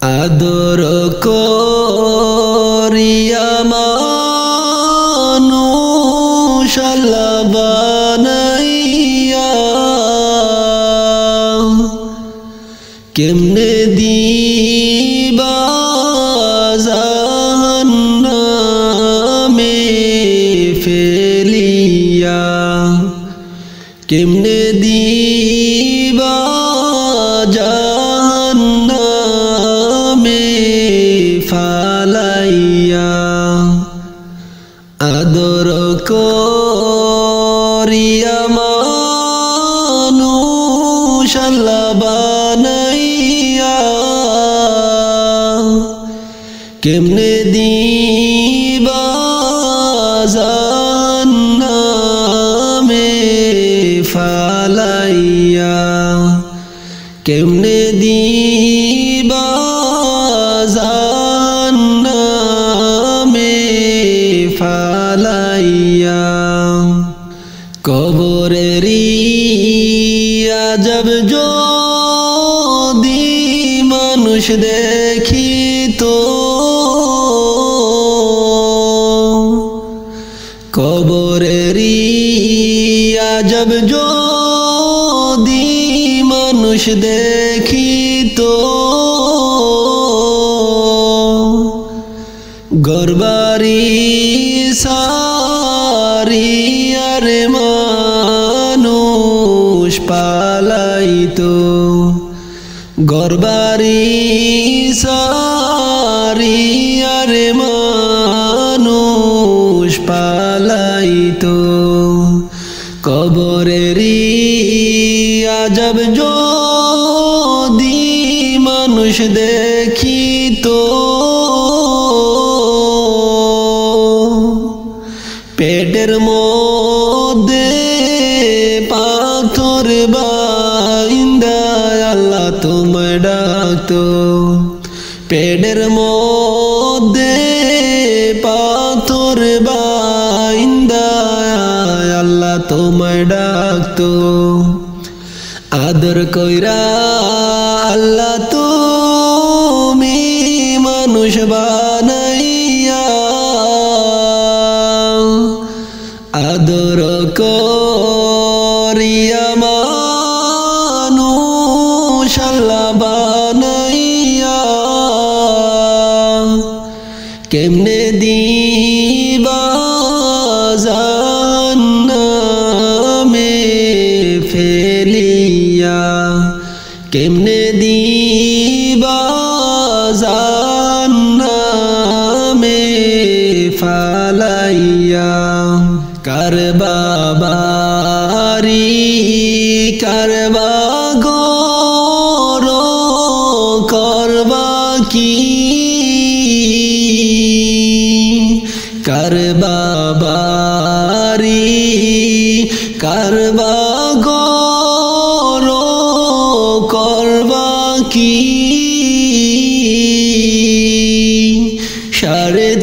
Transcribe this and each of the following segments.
আদর করিয়া মানুষ আল্লাহ বানাইয়া কেমনে দিবা জাহান্নামে ফেলিয়া কেমনে দিবা জাহান্নামে ফালাইয়া আদর করিয়া মানুষ আল্লাহ বানাইয়া কেমনে দিবা জাহান্নামে ফালাইয়া কেমনে দিবা জাহান্নামে ফালাইয়া কবরেরি আজব যদি মানুষ দেখিত কবরেরি আজব যদি মানুষ দেখিত গরবারি সারিয়ার মানুষ পালাইতো গরবারি সারিয়ার মানুষ পালাইতো কবরেরি আজব যদি মানুষ দেখিত পেটের মধ্যে পাথর বাইন্দা আল্লাহ তোমায় ডাকতো পেটের মধ্যে পাথর বাইন্দা আল্লাহ তোমায় ডাকতো আদর কইরা আল্লাহ তুমি মানুষ বানাইয়া আদর করিয়া মানুষ আল্লাহ বানাইয়া কেমনে দিবা জাহান্নামে ফেলিয়া কেমনে দিবা জাহান্নামে ফালাইয়া কার বাবারি কারবা গর করবা কি কার বাবারি কারবা গর করবা কি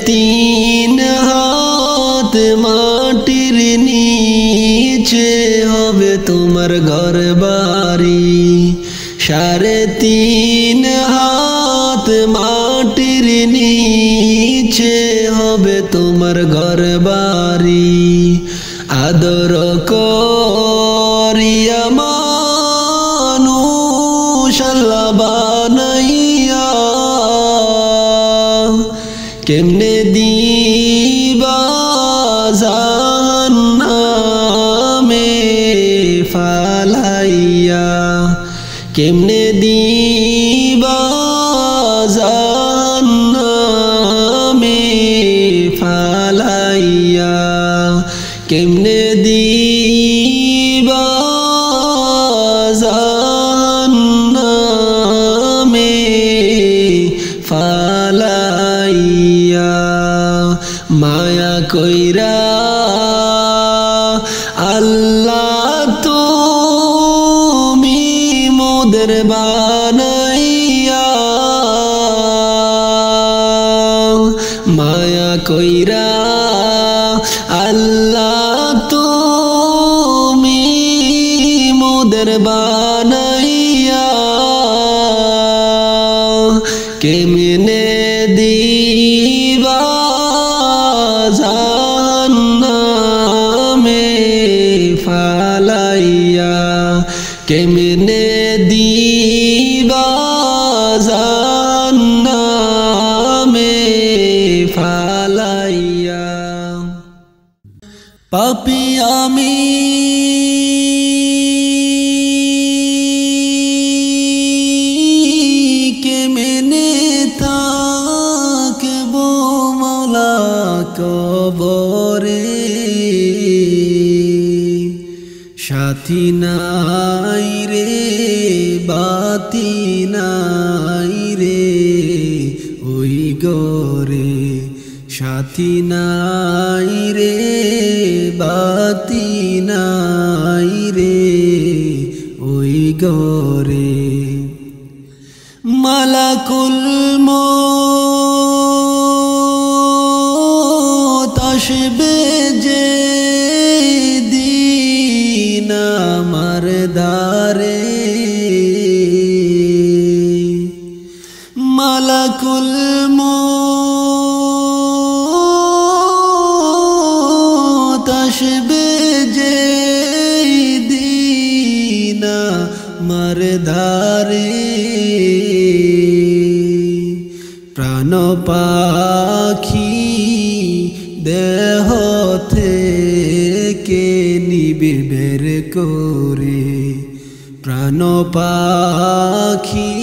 3.5 হাত মাটির নিচে হবে তোমার ঘর বাড়ি 3.5 হাত মাটির নিচে হবে তোমার ঘর বাড়ি আদর করিয়া মানুষ আল্লাহ বানাইয়া কেমনে দিবা জাহান্নামে ফালাইয়া কেমনে দিবা জাহান্নামে ফালাইয়া কেমনে দিবা জাহান্নামে ফালাইয়া মায়া কইরা আল্লাহ তুমি মোদের বানাইয়া মায়া কইরা আল্লাহ তুমি মোদের বানাইয়া কেমনে দিবা জাহান্নামে ফালাইয়া কেমনে দিবা জাহান্নামে ফালাইয়া পাপী আমি কেমনে থাকব মওলা কবরে সাথী নাই রে বাতি নাই রে ওই গরে সাথী নাই রে বাতি নাই রে ওই গরে মালাকুল মউত আসবে যে দিন আমার দ্বারে মালাকুল মউত আসবে যে দিন আমার দ্বারে প্রাণ পাখি দেহ থেকে নিবে বের করে প্রাণ পাখি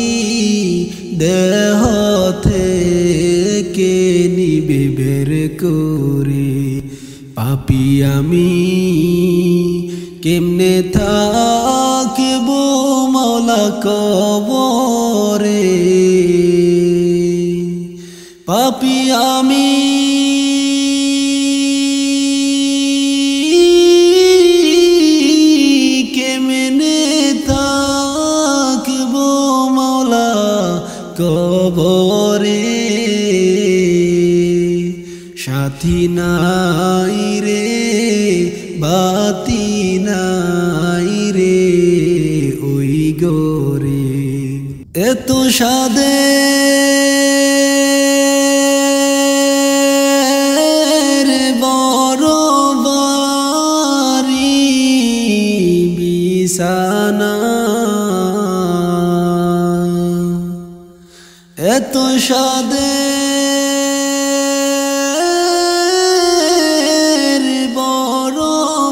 দেহ থেকে নিবে বের করে পাপী আমি কেমনে থাকব মওলা কবরে পাপী আমি কেমনে থাকব মওলা কবরে সাথী নাই রে বাতি নাই রে ওই গরে এত সাদের বড় বাড়ি বিছানা এত সাদের বড়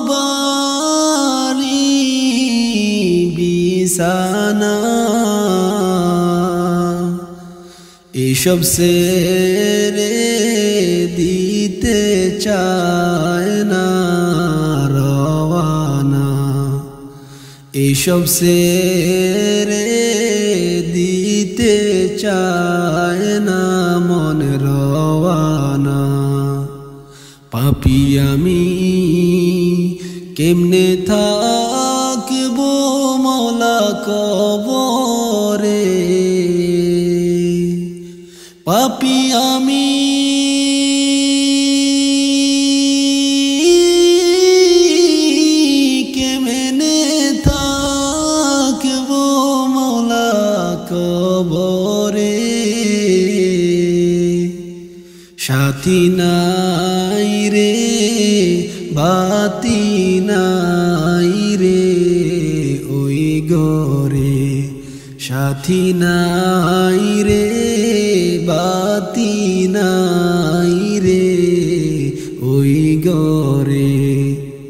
বাড়ি বিছানা এসব ছেড়ে দিতে চায় না রওয়ানা এসব ছেড়ে দিতে চায় না মন রওয়ানা পাপী আমি কেমনে থাকব মওলা কবরে পাপী আমি কেমনে থাকব মওলা কবরে সাথী নাই রে বাতি নাই রে ওই গরে সাথী নাই রে বাতি নাই রে ওই গরে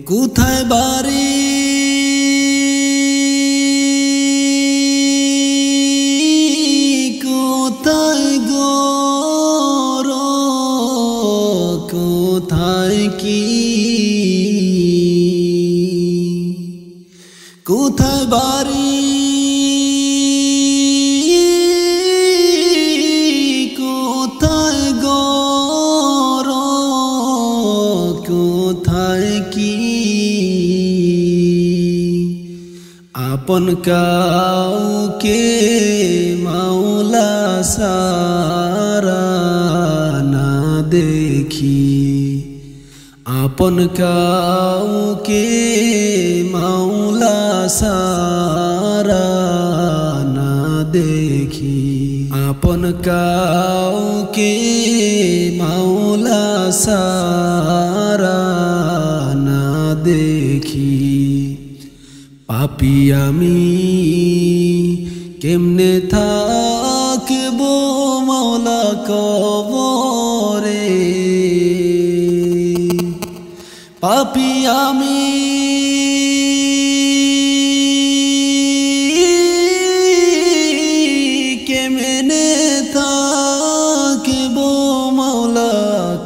কোথায় বাড়ি কোথায় গর কোথায় কি কোথায় বাড়ি কোথায় গর কোথায় কি আপন কাউকে মাওলা সারা না দেখি আপন কাউকে মাওলা সারা না দেখি আপন কাউকে মাওলা সারা না দেখি পাপী আমি কেমনে থাকবো মাওলা কবরে পাপী আমি কেমনে থাকবো মাওলা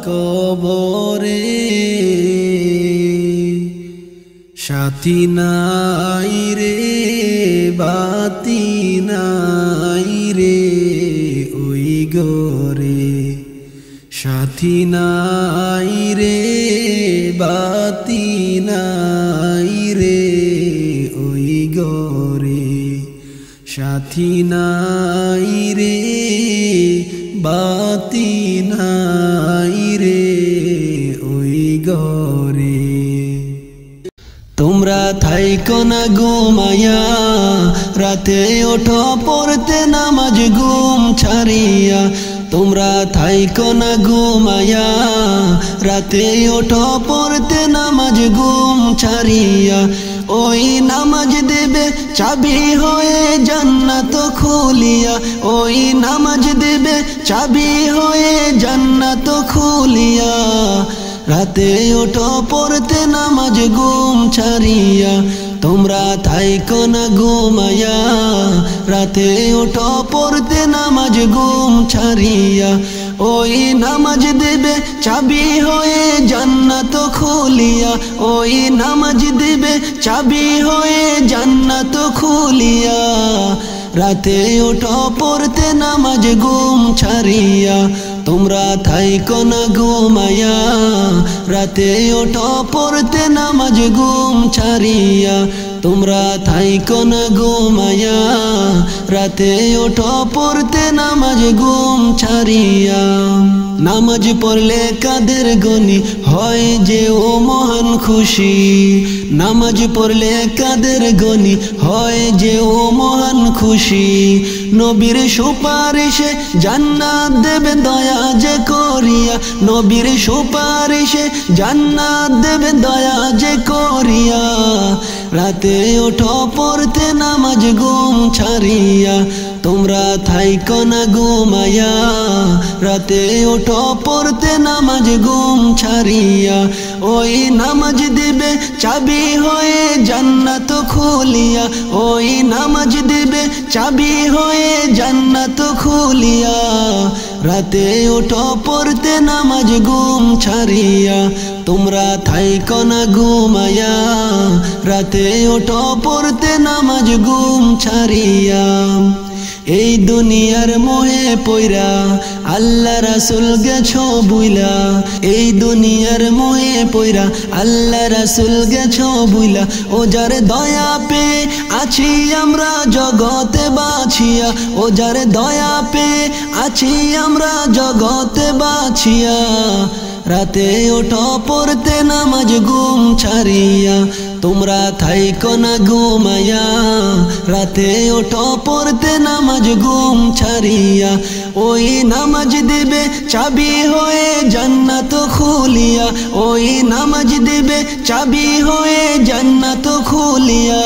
কবরে সাথী নাই রে বাতি নাই রে ওই গরে সাথী নাই রে বাতি নাই রে ওই গরে সাথী নাই রে বাতি নাই রে ওই গরে তোমরা থাইকো না ঘুমায়া রাতে ওঠো পড়তে নামাজ ঘুম ছাড়িয়া তোমরা থাইকো না ঘুমায়া রাতে ওঠো পড়তে নামাজ ঘুম ছাড়িয়া ওই নামাজ দেবে চাবি হয়ে জান্নাত খুলিয়া ওই নামাজ দেবে চাবি হয়ে জান্নাত খুলিয়া রাতে ওঠো পড়তে নামাজ ঘুম ছাড়িয়া তোমরা থাইকো না ঘুমায়া রাতে ওঠো পড়তে নামাজ ঘুম ছাড়িয়া ওই নামাজ দেবে চাবি হয়ে জান্নাত খুলিয়া ওই নামাজ দেবে চাবি হয়ে জান্নাত খুলিয়া রাতে ওঠো পড়তে নামাজ ঘুম ছাড়িয়া তোমরা থাইকো না ঘুমায়া রাতে ওঠো পড়তে নামাজ ঘুম ছাড়িয়া তোমরা থাইকো না ঘুমায়া রাতে ওঠো পড়তে নামাজ ঘুম ছাড়িয়া নামাজ পড়লে কাদের গনি হয় যে ও মহান খুশি নামাজ পড়লে কাদের গনি হয় যে ও মহান খুশি নবীর সুপারিশে জান্নাত দেবে দয়া যে করিয়া নবীর সুপারিশে জান্নাত দেবে দয়া যে করিয়া রাতে ওঠো পড়তে নামাজ ঘুম ছাড়িয়া তোমরা থাইকো না ঘুমায়া রাতে ওঠো পড়তে নামাজ ঘুম ছাড়িয়া ওই নামাজ দেবে চাবি হয়ে জান্নাত খুলিয়া ওই নামাজ দেবে চাবি হয়ে জান্নাত খুলিয়া রাতে ওঠো পড়তে নামাজ ঘুম ছাড়িয়া তোমরা থাইকো না ঘুমায়া রাতে ওঠো পড়তে নামাজ ঘুম ছাড়িয়া এই দুনিয়ার মোহে পইরা আল্লাহ রাসূল গেছো বুইলা এই দুনিয়ার মোহে পইরা আল্লাহ রাসূল গেছো বুইলা ও যার দয়া পেয়ে আছি আমরা জগতে বাছিয়া ও যার দয়া পেয়ে আছি আমরা জগতে বাছিয়া রাতে ওঠো পড়তে নামাজ ঘুম ছাড়িয়া তোমরা থাইকো না ঘুমায়া রাতে ওঠো পড়তে নামাজ ঘুম ছাড়িয়া ওই নামাজ দেবে চাবি হয়ে জান্নাত খুলিয়া ওই নামাজ দেবে চাবি হয়ে জান্নাত খুলিয়া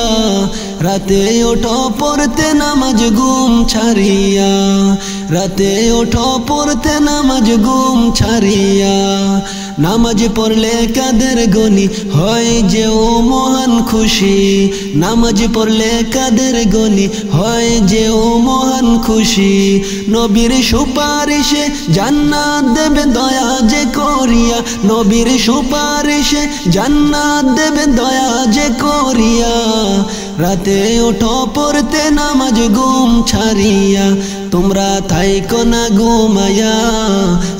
রাতে ওঠো পড়তে নামাজ ঘুম ছাড়িয়া রাতে ওঠো পড়তে নামাজ ঘুম ছাড়িয়া নামাজ পড়লে কাদের গনি হয় যে ও মহান খুশি নামাজ পড়লে কাদের গনি হয় যে ও মহান খুশি নবীর সুপারিশে জান্নাত দেবে দয়া যে করিয়া নবীর সুপারিশে জান্নাত দেবে দয়া যে করিয়া রাতে ওঠো পড়তে নামাজ ঘুম ছাড়িয়া তোমরা থাইকো না ঘুমায়া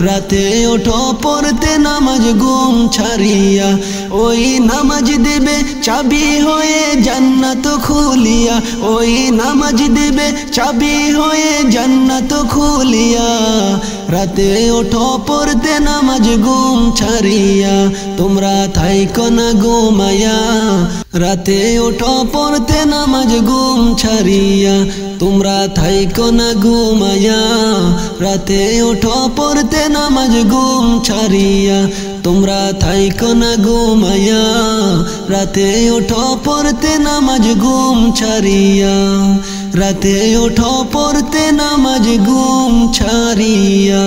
রাতে ওঠো পড়তে নামাজ ঘুম ছাড়িয়া ওই নামাজ দেবে চাবি হয়ে জান্নাত খুলিয়া ওই নামাজ দেবে চাবি হয়ে জান্নাত খুলিয়া রাতে ওঠো পড়তে নামাজ ঘুম ছাড়িয়া তোমরা থাইকো না ঘুমায়া রাতে ওঠো পড়তে নামাজ ঘুম ছাড়িয়া তোমরা থাইকো না ঘুমায়া রাতে ওঠো পড়তে নামাজ ঘুম ছাড়িয়া তোমরা থাইকো না ঘুমায়া রাতে ওঠো পড়তে নামাজ ঘুম ছাড়িয়া রাতে ওঠো পড়তে নামাজ ঘুম ছাড়িয়া।